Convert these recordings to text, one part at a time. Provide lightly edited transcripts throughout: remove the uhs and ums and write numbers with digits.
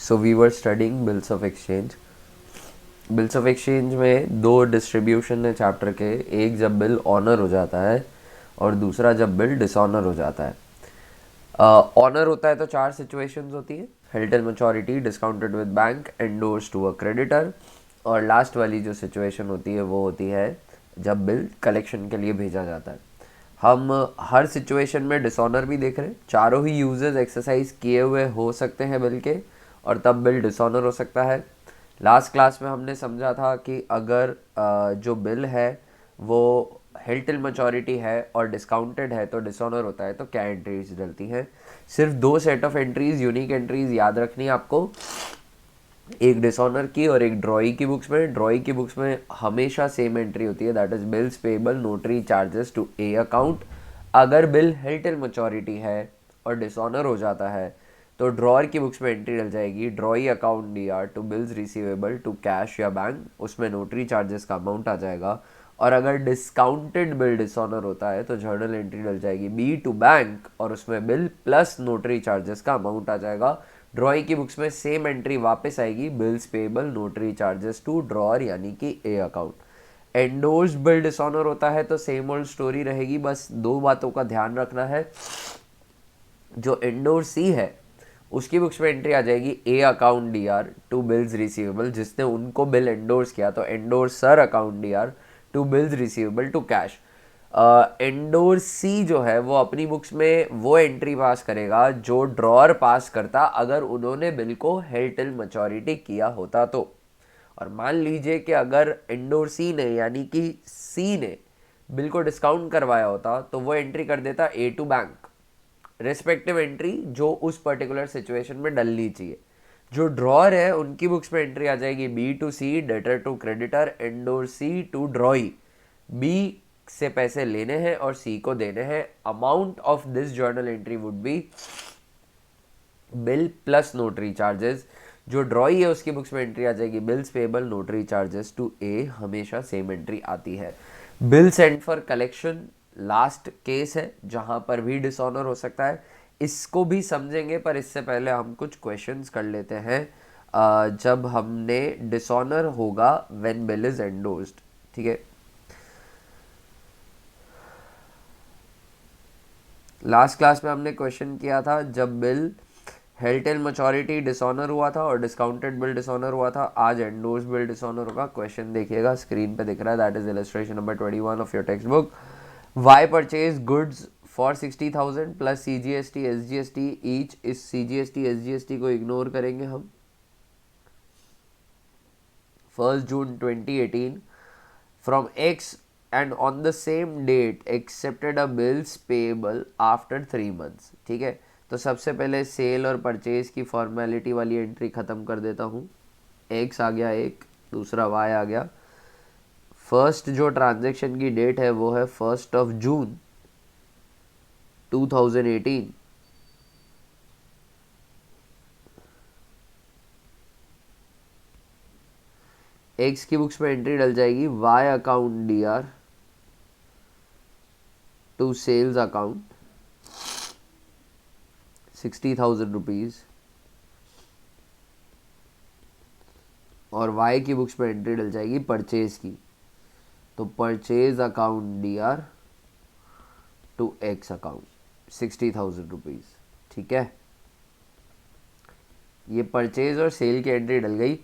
So we were studying bills of exchange. Bills of exchange में दो distribution है chapter के, एक जब बिल ऑनर हो जाता है और दूसरा जब बिल डिसऑनर हो जाता है। ऑनर होता है तो चार सिचुएशंस होती है: held till maturity, discounted with bank, endorse to a creditor, और लास्ट वाली जो सिचुएशन होती है वो होती है जब बिल कलेक्शन के लिए भेजा जाता है। हम हर सिचुएशन में डिसऑनर भी देख रहे हैं। चारों ही यूजर्स एक्सरसाइज किए हुए हो सकते हैं बिल के, और तब बिल डिसऑनर हो सकता है। लास्ट क्लास में हमने समझा था कि अगर जो बिल है वो हेल्ड टिल मैच्योरिटी है और डिस्काउंटेड है तो डिसऑनर होता है, तो क्या एंट्रीज डलती हैं। सिर्फ दो set of entries, unique entries याद रखनी है आपको, एक डिसऑनर की और एक ड्रॉई की बुक्स में। ड्रॉई की बुक्स में हमेशा सेम एंट्री होती है, that is bills payable notary charges to A account. अगर बिल हेल्ड टिल मैच्योरिटी है और डिसऑनर हो जाता है तो ड्रॉअर की बुक्स में एंट्री डल जाएगी drawee account D R to bills receivable to cash या बैंक, उसमें नोटरी चार्जेस का अमाउंट आ जाएगा। और अगर डिस्काउंटेड बिल डिसऑनर होता है तो जर्नल एंट्री डल जाएगी बी टू बैंक और उसमें बिल प्लस नोटरी चार्जेस का अमाउंट आ जाएगा। ड्रॉई की बुक्स में सेम एंट्री वापस आएगी, bills payable notary charges to drawer यानी कि A account. Endorsed bill dishonour होता है तो सेम ओल्ड स्टोरी रहेगी, बस दो बातों का ध्यान रखना है। जो एंडोर्स सी है उसकी बुक्स में एंट्री आ जाएगी A account D R to bills receivable, जिसने उनको बिल एंडोर्स किया तो endorser account D R to bills receivable to cash. Endorsee जो है वो अपनी बुक्स में वो एंट्री पास करेगा जो ड्रॉअर पास करता अगर उन्होंने बिल को हेल्ड टिल मैच्योरिटी किया होता तो। और मान लीजिए कि अगर एंडोर सी ने यानी कि सी ने बिल को डिस्काउंट करवाया होता तो वो एंट्री कर देता ए टू बैंक, रेस्पेक्टिव एंट्री जो उस पर्टिकुलर सिचुएशन में डलनी चाहिए। जो ड्रॉअर है उनकी बुक्स में एंट्री आ जाएगी B to C debtor to creditor, endorsee to drawee. B से पैसे लेने हैं और सी को देने हैं। Amount of this journal entry would be bill plus notary charges. जो ड्रॉई है उसकी बुक्स में एंट्री आ जाएगी bills payable notary charges to A, हमेशा सेम एंट्री आती है। Bill send for collection last case है जहां पर भी डिसऑनर हो सकता है, इसको भी समझेंगे, पर इससे पहले हम कुछ क्वेश्चंस कर लेते हैं। जब हमने डिसऑनर होगा व्हेन बिल इज एंडोर्स्ड, ठीक है। लास्ट क्लास में हमने क्वेश्चन किया था जब bill held till maturity dishonour हुआ था और डिस्काउंटेड बिल डिसऑनर हुआ था, आज एंडोर्स बिल डिसऑनर होगा। क्वेश्चन देखिएगा, स्क्रीन पे दिख रहा है, that is illustration number 21 of your text book. Y purchase goods for 60,000 plus CGST SGST each. इस CGST SGST को इग्नोर करेंगे हम। 1 जून 2018 from X and on the same date accepted a bills payable after 3 months, ठीक है। तो सबसे पहले सेल और परचेज की फॉर्मेलिटी वाली एंट्री खत्म कर देता हूँ। X आ गया एक, दूसरा Y आ गया। फर्स्ट जो ट्रांजेक्शन की डेट है वो है 1 जून 2018। X की बुक्स में एंट्री डल जाएगी Y account DR to sales account 60,000 rupees, और Y की बुक्स में एंट्री डल जाएगी परचेज की, तो purchase account DR to X account 60,000 rupees, ठीक है। ये परचेज और सेल की एंट्री डल गई।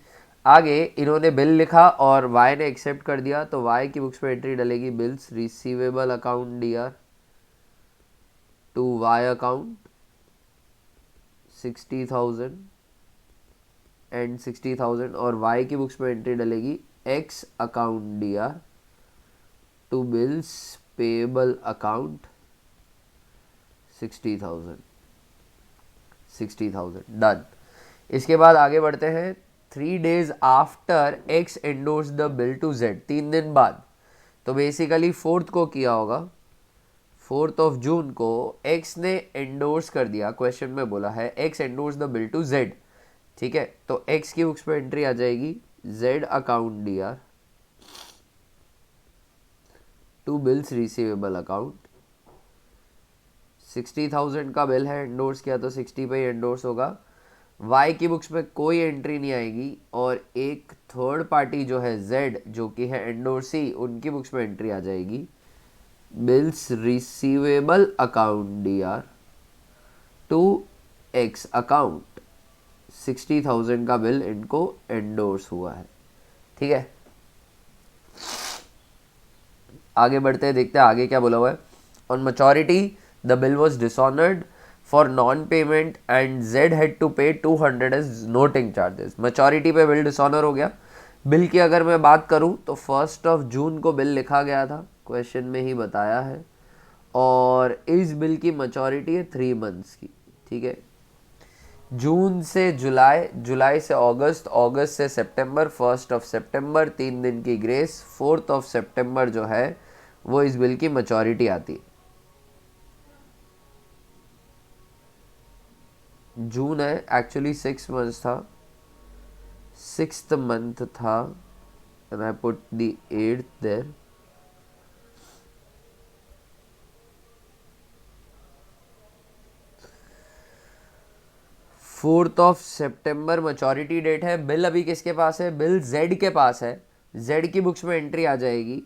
आगे इन्होंने बिल लिखा और Y ने एक्सेप्ट कर दिया तो Y की बुक्स में एंट्री डलेगी bills receivable account DR to Y account 60,000 and 60,000, और Y की बुक्स में एंट्री डलेगी X account DR to bills payable account 60,000 done. इसके बाद आगे बढ़ते हैं। 3 days after X endorse the bill to Z, 3 दिन बाद, तो बेसिकली 4th को किया होगा। 4 जून को X ने एंडोर्स कर दिया, क्वेश्चन में बोला है X endorse the bill to Z, ठीक है। तो X की बुक्स में एंट्री आ जाएगी Z account DR to bills receivable account 60,000 का बिल है, एंडोर्स किया तो 60 पे एंडोर्स होगा। वाई की बुक्स में कोई एंट्री नहीं आएगी, और एक थर्ड पार्टी जो है जेड, जो कि है एंडोर्सी, उनकी बुक्स में एंट्री आ जाएगी bills receivable account D R to X account, 60,000 का बिल इनको एंडोर्स हुआ है। ठीक है, आगे बढ़ते हैं, देखते हैं आगे क्या बोला हुआ है। On maturity the bill was dishonoured for non payment and Z had to pay 200 as noting charges. Maturity पे बिल डिसऑनर हो गया। बिल की अगर मैं बात करूं तो 1 जून को बिल लिखा गया था, क्वेश्चन में ही बताया है, और इस बिल की मैच्योरिटी है 3 मंथ्स की। ठीक है, जून से जुलाई, जुलाई से अगस्त, अगस्त से सितंबर, 1 सितंबर 3 दिन की ग्रेस, 4 सितंबर जो है वो इस बिल की मैच्योरिटी आती है। जून है, एक्चुअली 6 मंथ्स था, 6th month था, and I put the 8th there. 4 सितंबर मैच्योरिटी डेट है। बिल अभी किसके पास है? बिल जेड के पास है। जेड की बुक्स में एंट्री आ जाएगी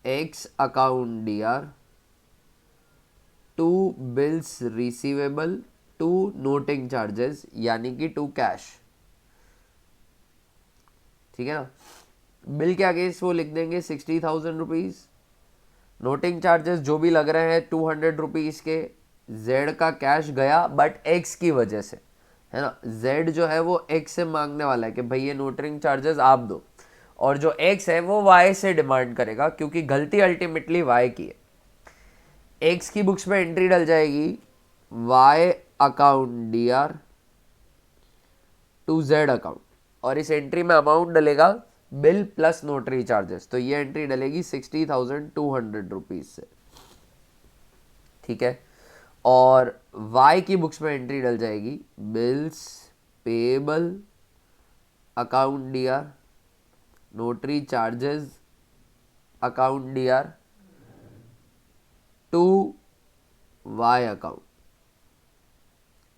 X account D R to bills receivable to noting charges, यानी कि टू कैश। ठीक है ना, बिल के अगेंस्ट वो लिख देंगे 60,000 रुपीज़, नोटिंग चार्जेस जो भी लग रहे हैं 200 रुपीज़ के। जेड का कैश गया बट एक्स की वजह से, है ना, जेड जो है वो एक्स से मांगने वाला है कि भाई ये नोटरिंग चार्जेस आप दो, और जो एक्स है वो वाई से डिमांड करेगा, क्योंकि गलती अल्टीमेटली वाई की है। एक्स की बुक्स में एंट्री डल जाएगी Y account D R to Z account, और इस एंट्री में अमाउंट डलेगा बिल प्लस नोटरी चार्जेस, तो ये एंट्री डलेगी 60,200 रुपीज से। ठीक है, और वाई की बुक्स में एंट्री डल जाएगी bills payable account D R notary charges account D R to Y account.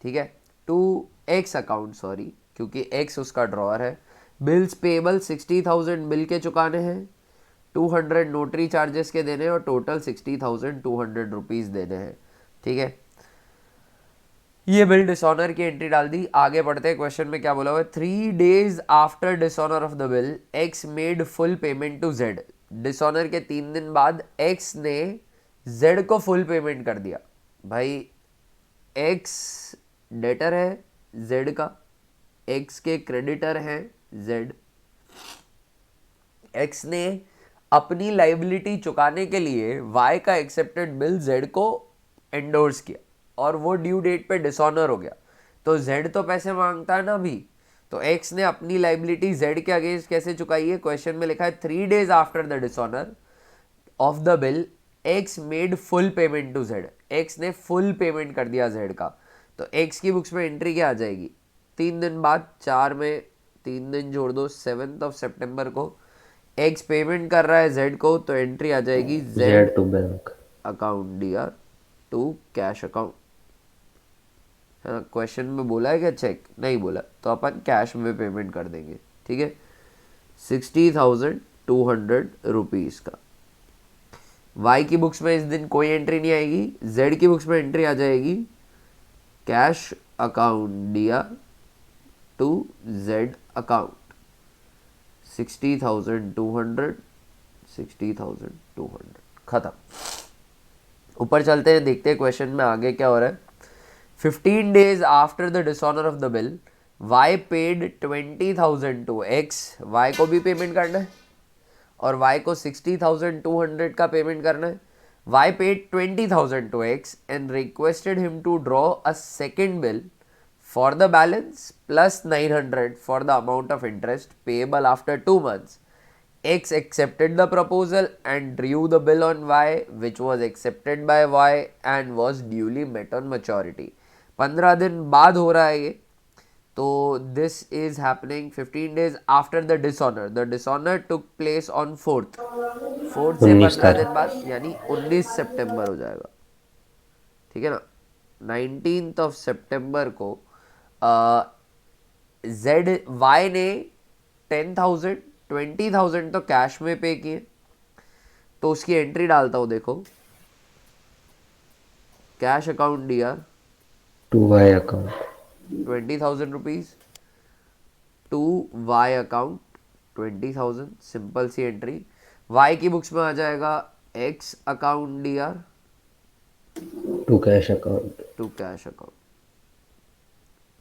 ठीक है, टू एक्स अकाउंट, सॉरी, क्योंकि एक्स उसका ड्रॉअर है। बिल्स पेबल 60,000 बिल के चुकाने हैं, 200 नोटरी चार्जेस के देने हैं, और टोटल 60,200 रुपीज़ देने हैं। ठीक है, ये बिल डिसऑनर की एंट्री डाल दी। आगे बढ़ते हैं, क्वेश्चन में क्या बोला हुआ है। 3 days after dishonour of the bill X made full payment to Z. Dishonour के 3 दिन बाद एक्स ने जेड को फुल पेमेंट कर दिया। भाई एक्स डेटर है जेड का, एक्स के क्रेडिटर हैं जेड। एक्स ने अपनी लाइबिलिटी चुकाने के लिए वाई का एक्सेप्टेड बिल जेड को एंडोर्स किया, और वो ड्यू डेट पे डिसऑनर हो गया। तो जेड तो पैसे मांगता है ना अभी, तो एक्स ने अपनी लाइबिलिटी जेड के अगेंस्ट कैसे चुकाई है? क्वेश्चन में लिखा है 3 days after the dishonour of the bill X made full payment to Z. X ने फुल पेमेंट कर दिया जेड का, तो एक्स की बुक्स में एंट्री क्या आ जाएगी? 3 दिन बाद, 4 में 3 दिन जोड़ दो, 7 सितंबर को एक्स पेमेंट कर रहा है जेड को, तो एंट्री आ जाएगी Z to bank. Account D R to cash account, है ना। क्वेश्चन में बोला है क्या चेक? नहीं बोला, तो अपन कैश में पेमेंट कर देंगे। ठीक है, 60,200 रुपीज़ का। वाई की बुक्स में इस दिन कोई एंट्री नहीं आएगी। जेड की बुक्स में एंट्री आ जाएगी cash account D R to Z account, 60,200, 60,200, खत्म। ऊपर चलते हैं, देखते हैं क्वेश्चन में आगे क्या हो रहा है। 15 days after the dishonour of the bill Y paid 20,000 to X. Y को भी पेमेंट करना है, और वाई को 60,200 का पेमेंट करना है। Y paid 20,000 to X and requested him to draw a second bill for the balance plus 900 for the amount of interest payable after 2 months. X accepted the proposal and drew the bill on Y, which was accepted by Y and was duly met on maturity. 15 दिन बाद हो रहा है ये, तो this is happening 15 days after the dishonor. The dishonor took place on 4th, 4th से 19 15 दिन तारीख बाद यानी 19 सितंबर हो जाएगा। ठीक है ना, 19th of September को जेड वाई ने 10,000 20,000 तो कैश में पे किए, तो उसकी एंट्री डालता हूँ, देखो कैश अकाउंट दिया to Y account 20,000 rupees to Y account 20,000, simple सी एंट्री। वाई की बुक्स में आ जाएगा X account D R to cash account. To cash account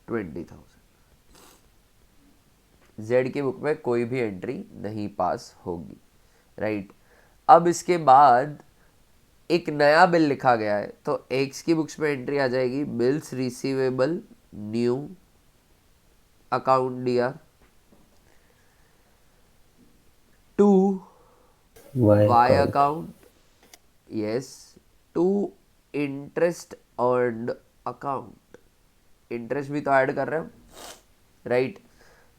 20,000। Z की बुक में कोई भी एंट्री नहीं पास होगी, राइट। अब इसके बाद एक नया बिल लिखा गया है, तो एक्स की बुक्स में एंट्री आ जाएगी bills receivable new account D R to Y Y account. Account, yes, to interest earned account, interest भी तो ऐड कर रहे हैं, राइट।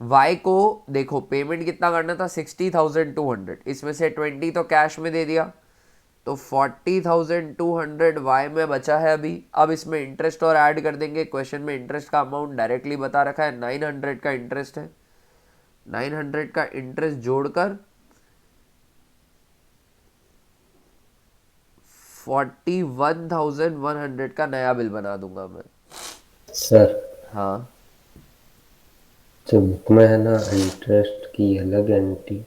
वाई को देखो पेमेंट कितना करना था 60,200, इसमें से 20 तो कैश में दे दिया, तो 40,200 वाई में बचा है अभी। अब इसमें इंटरेस्ट और ऐड कर देंगे, क्वेश्चन में इंटरेस्ट का अमाउंट डायरेक्टली बता रखा है 900 का इंटरेस्ट है, 900 का इंटरेस्ट जोड़कर 41,100 का नया बिल बना दूंगा मैं। सर हाँ, जो बुक में है ना इंटरेस्ट की अलग एंट्री,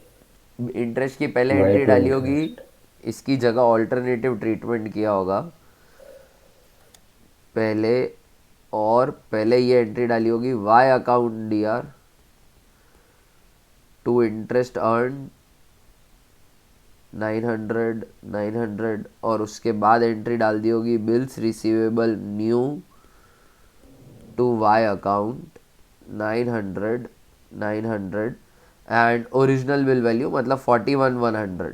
इंटरेस्ट की पहले वाई एंट्री टू डाली होगी, इंटरेस्ट। इसकी जगह ऑल्टरनेटिव ट्रीटमेंट किया होगा पहले, और पहले ये एंट्री डाली होगी Y account D R to interest earn 900 900, और उसके बाद एंट्री डाल दी होगी bills receivable new to Y account 900 900 and original bill value मतलब 41,100,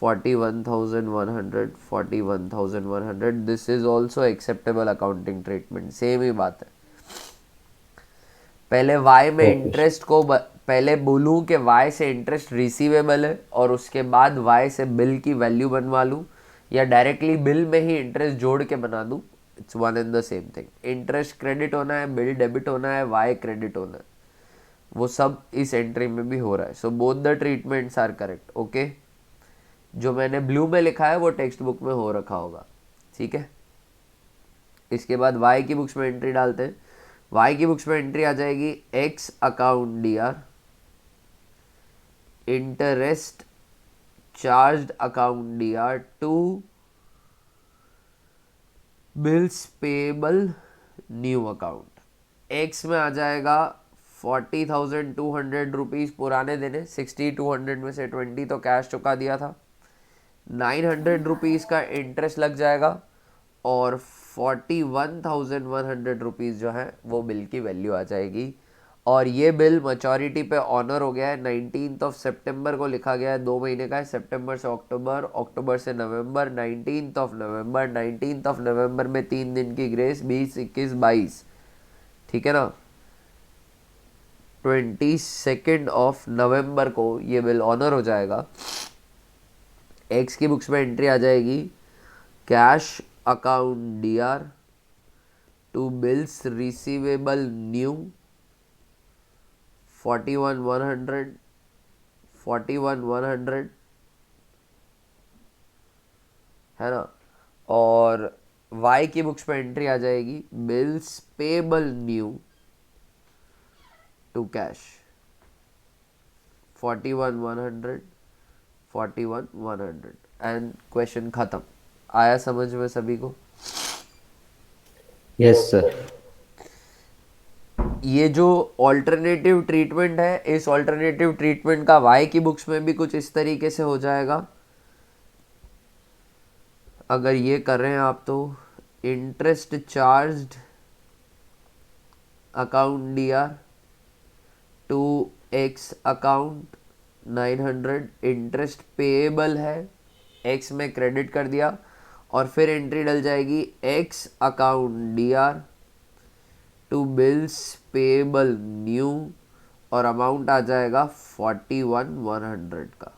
41,100, 41,100, this is also acceptable accounting treatment, same ही बात है। पहले y में ओके सर। इंटरेस्ट को पहले बोलूं कि y से इंटरेस्ट रिसीवेबल है, और उसके बाद y से बिल की वैल्यू बनवा लूं, या डायरेक्टली बिल में ही इंटरेस्ट जोड़ के बना दूं, it's one and the same thing. Interest credit होना है, बिल डेबिट होना है, y क्रेडिट होना है, वो सब इस एंट्री में भी हो रहा है। So both the treatments are correct, okay. जो मैंने ब्लू में लिखा है वो टेक्स्ट बुक में हो रखा होगा, ठीक है। इसके बाद y की बुक्स में एंट्री डालते हैं। y की बुक्स में एंट्री आ जाएगी x account D R interest charged account D R to bills payable new account. x में आ जाएगा 40,200 रुपीज़ पुराने देने, 60,200 में से 20 तो कैश चुका दिया था, 900 रुपीज़ का इंटरेस्ट लग जाएगा, और 41,100 रुपीज़ जो है वो बिल की वैल्यू आ जाएगी। और ये बिल मैच्योरिटी पे ऑनर हो गया है, 19 सितंबर को लिखा गया है, 2 महीने का है, सितंबर से अक्टूबर, अक्टूबर से नवंबर, 19 नवंबर, 19 नवंबर में 3 दिन की ग्रेस, 20 21 22, ठीक है ना। 22 नवंबर को ये बिल ऑनर हो जाएगा। एक्स की बुक्स में एंट्री आ जाएगी cash account D R to bills receivable new 41,100, 41,100 है ना। और वाई की बुक्स में एंट्री आ जाएगी bills payable new to cash 41,100, 41,100, and question खत्म। आया समझ में सभी को? Yes sir. ये जो ऑल्टरनेटिव ट्रीटमेंट है, इस ऑल्टरनेटिव ट्रीटमेंट का वाई की बुक्स में भी कुछ इस तरीके से हो जाएगा। अगर ये कर रहे हैं आप तो interest charged account D R to X account 900, interest payable है, एक्स में क्रेडिट कर दिया, और फिर एंट्री डल जाएगी X account D R to bills payable new, और अमाउंट आ जाएगा 41,100 का।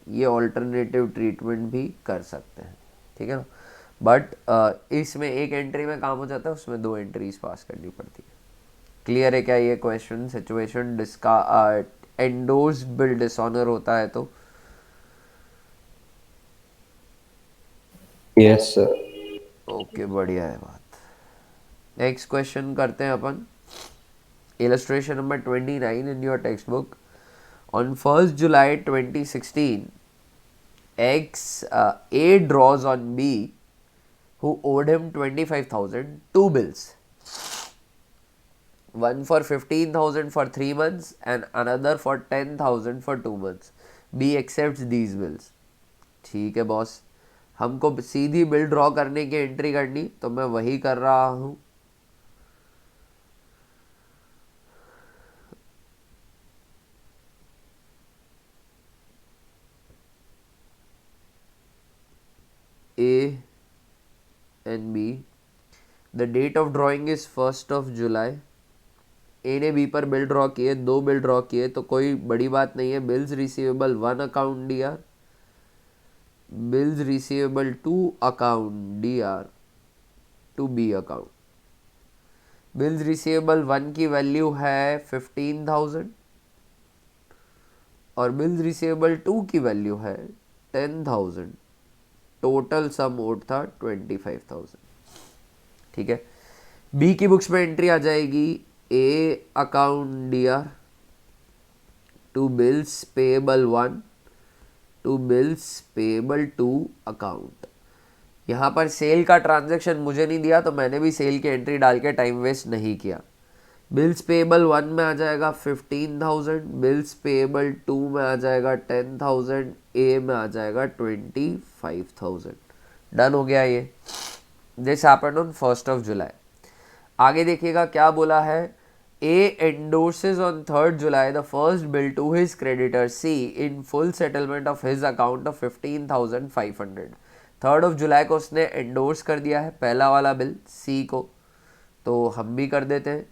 ये ऑल्टरनेटिव ट्रीटमेंट भी कर सकते हैं, ठीक है ना। बट इसमें एक एंट्री में काम हो जाता है, उसमें 2 एंट्रीज पास करनी पड़ती है। क्लियर है क्या ये क्वेश्चन? सिचुएशन डिस्का एंडोर्स बिल डिसऑनर होता है तो यस सर। ओके, बढ़िया है बात। नेक्स्ट क्वेश्चन करते हैं अपन। Illustration number 29 in your text book. On 1st July 2016, A draws on B, who owed him 25,000, 2 bills. One for 15,000 for 3 months and another for 10,000 for 2 months. B accepts these bills. ठीक है boss, हमको सीधी bill draw करने की entry करनी, तो मैं वही कर रहा हूँ। A and B. The date of drawing is 1st of July. ए ने बी पर बिल ड्रॉ किए, 2 बिल ड्रॉ किए, तो कोई बड़ी बात नहीं है। Bills receivable 1 account D R, bills receivable 2 account D R to B account. Bills receivable 1 की वैल्यू है 15,000 और बिल्स रिसीवेबल 2 की वैल्यू है 10,000। टोटल सम ओड था 25,000। ठीक है, बी की बुक्स में एंट्री आ जाएगी A account D R to bills payable 1 to bills payable 2 account. यहाँ पर सेल का ट्रांजैक्शन मुझे नहीं दिया, तो मैंने भी सेल की एंट्री डाल के टाइम वेस्ट नहीं किया। बिल्स पेएबल 1 में आ जाएगा 15,000, बिल्स पेएबल 2 में आ जाएगा 10,000, ए में आ जाएगा 25,000। डन हो गया ये। This happened on 1st of July। आगे देखिएगा क्या बोला है। A endorses on 3rd July the first bill to his creditor C in full settlement of his account of 15,500। 3rd of July को उसने एंडोर्स कर दिया है पहला वाला बिल C को, तो हम भी कर देते हैं।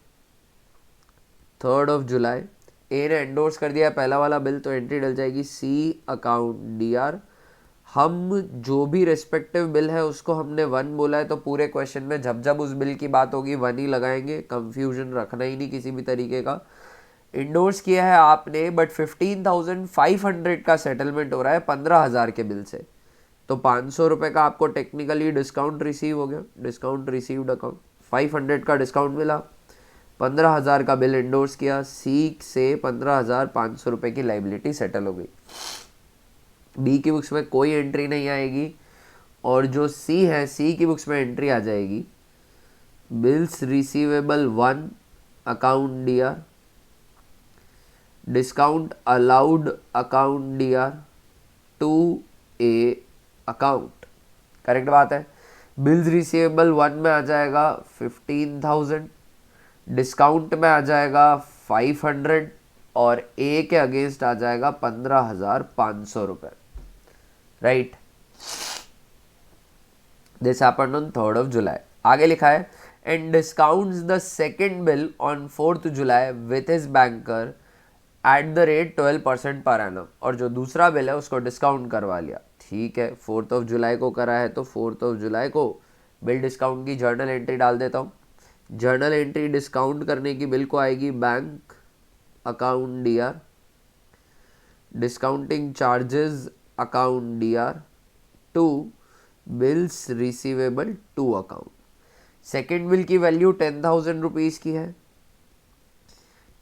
3rd of July A ने एंडोर्स कर दिया पहला वाला बिल, तो एंट्री डल जाएगी C अकाउंट डी आर। हम जो भी रेस्पेक्टिव बिल है उसको हमने 1 बोला है, तो पूरे क्वेश्चन में जब जब उस बिल की बात होगी 1 ही लगाएंगे, कंफ्यूजन रखना ही नहीं किसी भी तरीके का। इंडोर्स किया है आपने, बट 15,500 का सेटलमेंट हो रहा है 15,000 के बिल से, तो 500 रुपये का आपको टेक्निकली डिस्काउंट रिसीव हो गया। डिस्काउंट रिसीव्ड अकाउंट 500 का डिस्काउंट मिला, 15,000 का बिल इंडोर्स किया, सी से 15,500 रुपये की लाइबिलिटी सेटल हो गई। बी की बुक्स में कोई एंट्री नहीं आएगी, और जो सी है सी की बुक्स में एंट्री आ जाएगी bills receivable 1 account D R, discount allowed account D R to A account. Correct बात है। बिल्स रिसीवेबल 1 में आ जाएगा 15,000, डिस्काउंट में आ जाएगा 500 और ए के अगेंस्ट आ जाएगा 15,500 रुपये। Right, this happened on 3rd of July। आगे लिखा है and discounts the second bill on 4th July with his banker at the rate 12% per annum. और जो दूसरा बिल है उसको डिस्काउंट करवा लिया। ठीक है, 4th of July को करा है, तो 4th of July को बिल डिस्काउंट की जर्नल एंट्री डाल देता हूँ। जर्नल एंट्री डिस्काउंट करने की बिल को आएगी bank account D R, discounting charges account D R to bills receivable 2 account. Second bill की वैल्यू 10,000 रुपीज़ की है,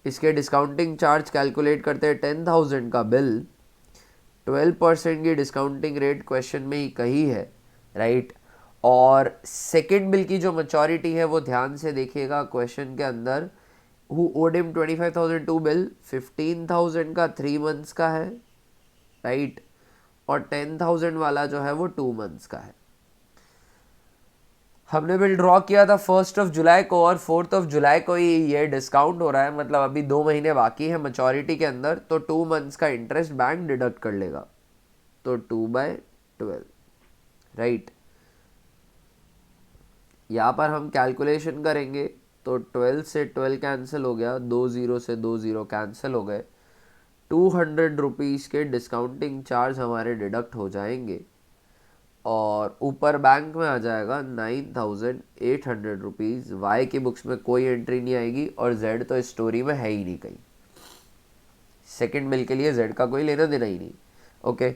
इसके डिस्काउंटिंग चार्ज कैलकुलेट करते हैं 10,000 का बिल, 12% की डिस्काउंटिंग रेट क्वेश्चन में ही कही है। राइट, और सेकेंड बिल की जो मैच्योरिटी है वो ध्यान से देखिएगा क्वेश्चन के अंदर। Who owed him 25,000 to bill, 15,000 का 3 मंथ्स का है। राइट, और 10,000 वाला जो है वो 2 मंथ्स का है। हमने बिल ड्रॉ किया था 1st of July को, और 4th of July को ही ये डिस्काउंट हो रहा है, मतलब अभी 2 महीने बाकी है मैच्योरिटी के अंदर, तो 2 मंथ्स का इंटरेस्ट बैंक डिडक्ट कर लेगा, तो 2/12। राइट, यहाँ पर हम कैलकुलेशन करेंगे तो 12 से 12 कैंसिल हो गया, 2 0 से 2 0 कैंसिल हो गए, 200 रुपीज़ के डिस्काउंटिंग चार्ज हमारे डिडक्ट हो जाएंगे। और ऊपर बैंक में आ जाएगा 9,800 रुपीज़। वाई की बुक्स में कोई एंट्री नहीं आएगी और जेड तो इस स्टोरी में है ही नहीं कहीं। सेकेंड बिल के लिए जेड का कोई लेना देना ही नहीं। ओके,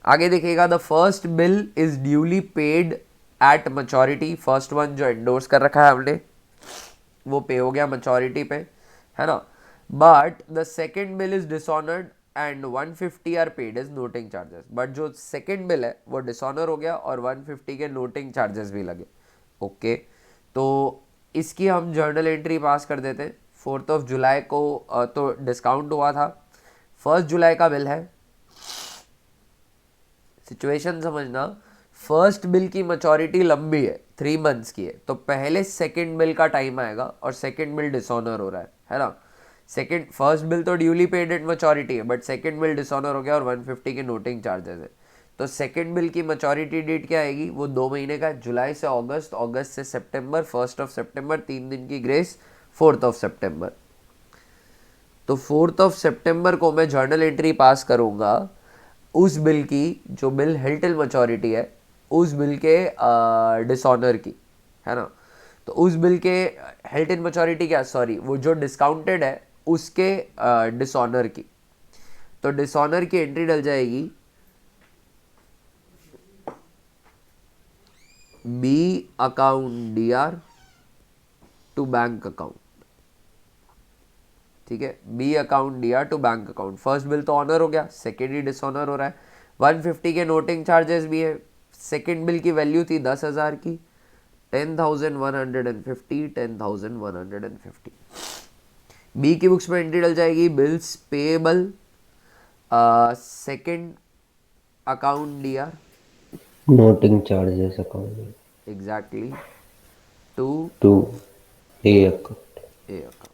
आगे देखिएगा, the first bill is duly paid at maturity. First one जो एंडोर्स कर रखा है हमने वो पे हो गया मैच्योरिटी पे, है ना। But the second bill is dishonoured and 150 are paid as noting charges. But जो सेकेंड बिल है वो डिसऑनर हो गया और 150 के नोटिंग चार्जेस भी लगे। ओके, तो इसकी हम जर्नल एंट्री पास कर देते हैं। 4 जुलाई को तो डिस्काउंट हुआ था, 1 जुलाई का बिल है। सिचुएशन समझना, फर्स्ट बिल की मैच्योरिटी लंबी है, 3 मंथ्स की है, तो पहले सेकंड बिल का टाइम आएगा और सेकंड बिल डिसऑनर हो रहा है ना। सेकंड, फर्स्ट बिल तो ड्यूली पेड एट मैच्योरिटी है बट सेकंड बिल डिसऑनर हो गया और 150 के नोटिंग चार्जेस है। तो सेकंड बिल की मैच्योरिटी डेट क्या आएगी, वो 2 महीने का, जुलाई से अगस्त, अगस्त से सितंबर, 1 सितंबर 3 दिन की ग्रेस, 4 सितंबर। तो 4 सितंबर को मैं जर्नल एंट्री पास करूंगा उस बिल की, जो बिल हेल्ड टिल मैच्योरिटी है, उस बिल के डिसऑनर की, है ना। तो उस बिल के हेल्ड टिल मैच्योरिटी क्या, सॉरी, वो जो डिस्काउंटेड है उसके डिसऑनर की। तो डिसऑनर की एंट्री डल जाएगी B account D R to bank account. ठीक है, B account D R to bank account. First bill तो ऑनर हो गया, सेकेंड ही डिसऑनर हो रहा है। 150 के नोटिंग चार्जेस भी है। सेकेंड बिल की वैल्यू थी 10,000 की, 10,150, 10,150। बी की बुक्स में एंट्री डल जाएगी bills payable second account D R, noting charges account exactly, to to A account. A account.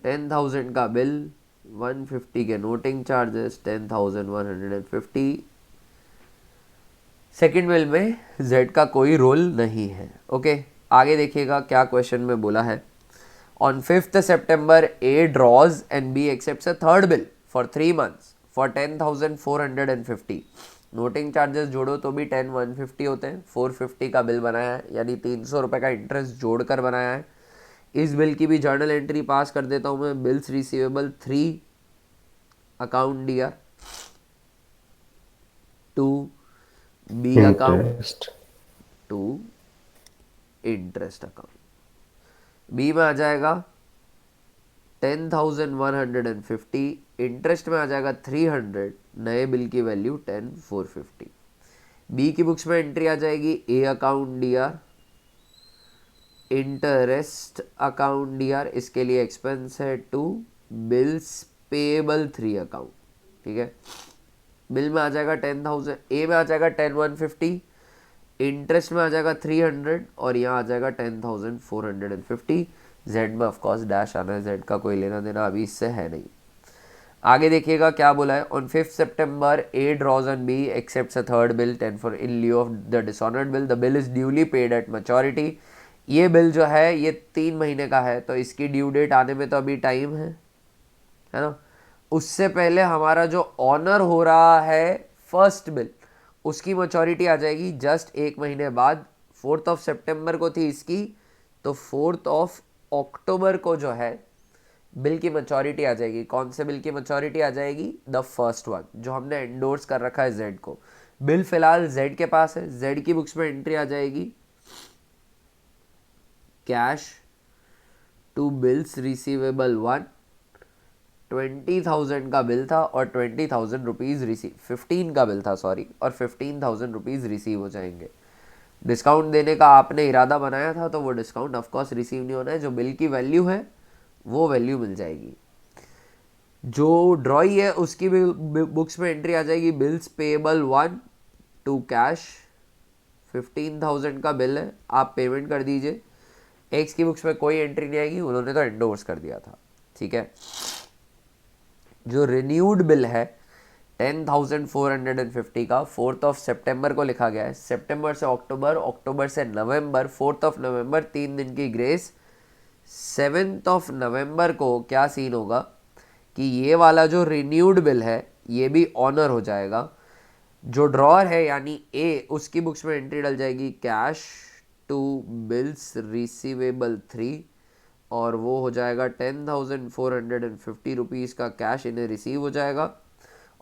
10,000 का बिल, 150 के नोटिंग चार्जेस, 10,150। सेकेंड बिल में जेड का कोई रोल नहीं है। ओके, आगे देखिएगा क्या क्वेश्चन में बोला है। On 5 September A draws and B accepts a third bill for 3 months for 10,450। Noting charges जोड़ो तो भी 10,150 होते हैं। 450 का बिल बनाया है, यानी 300 रुपये का इंटरेस्ट जोड़कर बनाया है। इस बिल की भी जर्नल एंट्री पास कर देता हूं मैं। Bills receivable 3 account D R to B account interest to interest account. B में आ जाएगा 10,150, इंटरेस्ट में आ जाएगा 300, नए बिल की वैल्यू 10,450। बी की बुक्स में एंट्री आ जाएगी A account D R, interest account DR, इसके लिए एक्सपेंस है 2, बिल्स पेएबल 3 अकाउंट। ठीक है, बिल में आ जाएगा 10,000, ए में आ जाएगा 10,150, इंटरेस्ट में आ जाएगा 300 और यहाँ आ जाएगा 10,450। जेड में ऑफकोर्स डैश आना है, जेड का कोई लेना देना अभी इससे है नहीं। आगे देखिएगा क्या बोला है। On 5 September A draws on B accepts a third bill 10 for in lieu of the dishonoured bill, the bill is duly paid at maturity. ये बिल जो है ये 3 महीने का है, तो इसकी ड्यू डेट आने में तो अभी टाइम है ना। उससे पहले हमारा जो ऑनर हो रहा है फर्स्ट बिल, उसकी मैच्योरिटी आ जाएगी जस्ट 1 महीने बाद। 4 सितंबर को थी इसकी, तो 4 अक्टूबर को जो है बिल की मैच्योरिटी आ जाएगी। कौन से बिल की मैच्योरिटी आ जाएगी, द फर्स्ट वन जो हमने एंडोर्स कर रखा है जेड को। बिल फिलहाल जेड के पास है, जेड की बुक्स में एंट्री आ जाएगी कैश टू बिल्स रिसीवेबल 1, 20,000 का बिल था और 20,000 रुपीज़ रिसीव, 15 का बिल था सॉरी, और 15,000 रुपीज़ रिसीव हो जाएंगे। डिस्काउंट देने का आपने इरादा बनाया था तो वो डिस्काउंट ऑफकोर्स रिसीव नहीं होना है। जो बिल की वैल्यू है वो वैल्यू मिल जाएगी। जो ड्रॉई है उसकी भी बुक्स में एंट्री आ जाएगी बिल्स पेएबल 1 टू कैश, 15,000 का बिल है, आप पेमेंट कर दीजिए। एक्स की बुक्स में कोई एंट्री नहीं आएगी, उन्होंने तो एंडोर्स कर दिया था। ठीक है, जो रिन्यूड बिल है 10,450 का 4 सितंबर को लिखा गया है। सितंबर से अक्टूबर, अक्टूबर से नवंबर, 4 नवंबर 3 दिन की ग्रेस। 7 नवंबर को क्या सीन होगा कि ये वाला जो रिन्यूड बिल है ये भी ऑनर हो जाएगा। जो ड्रॉअर है यानी ए, उसकी बुक्स में एंट्री डल जाएगी कैश टू बिल्स रिसीवेबल 3, और वो हो जाएगा 10,450 रुपीज़ का कैश इन्हें रिसीव हो जाएगा।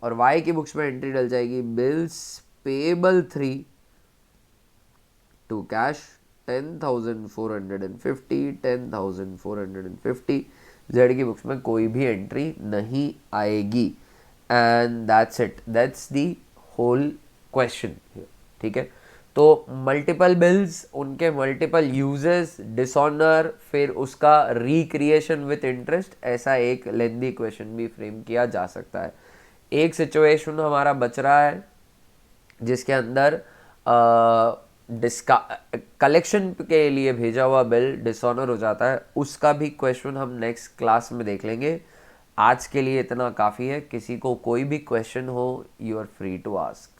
और वाई की बुक्स में एंट्री डल जाएगी bills payable 3 to cash 10,450, 10,450। Z की बुक्स में कोई भी एंट्री नहीं आएगी। And that's it, that's the whole question. ठीक है, तो मल्टीपल बिल्स, उनके मल्टीपल यूजेस, डिसऑनर, फिर उसका रिक्रिएशन विथ इंटरेस्ट, ऐसा एक लेंदी क्वेश्चन भी फ्रेम किया जा सकता है। एक सिचुएशन हमारा बच रहा है जिसके अंदर कलेक्शन के लिए भेजा हुआ बिल डिसऑनर हो जाता है, उसका भी क्वेश्चन हम नेक्स्ट क्लास में देख लेंगे। आज के लिए इतना काफ़ी है। किसी को कोई भी क्वेश्चन हो, you are free to ask.